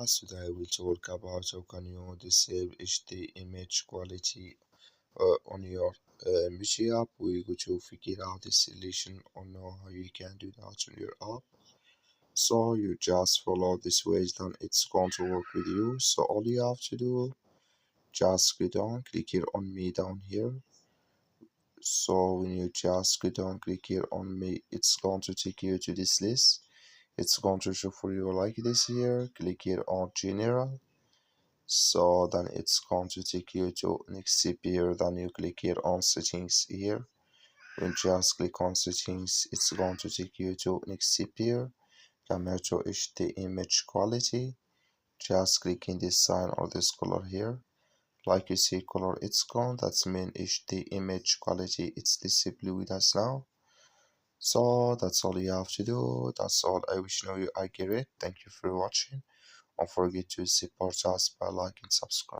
Today we'll talk about how can you disable HD image quality on your Meitu app. We're going to figure out the solution or know how you can do that on your app. So you just follow this way, then it's going to work with you. So all you have to do, just go down, click here on me down here. So when you just go down, click here on me, it's going to take you to this list. It's going to show for you like this here. Click here on general. So then it's going to take you to next here. Then you click here on settings here. When you just click on settings, it's going to take you to next here. Camera to HD image quality. Just click in this sign or this color here. Like you see color, it's gone. That's mean HD image quality. It's displayed with us now. So that's all you have to do. That's all. I wish you I get it. Thank you for watching. Don't forget to support us by liking and subscribe.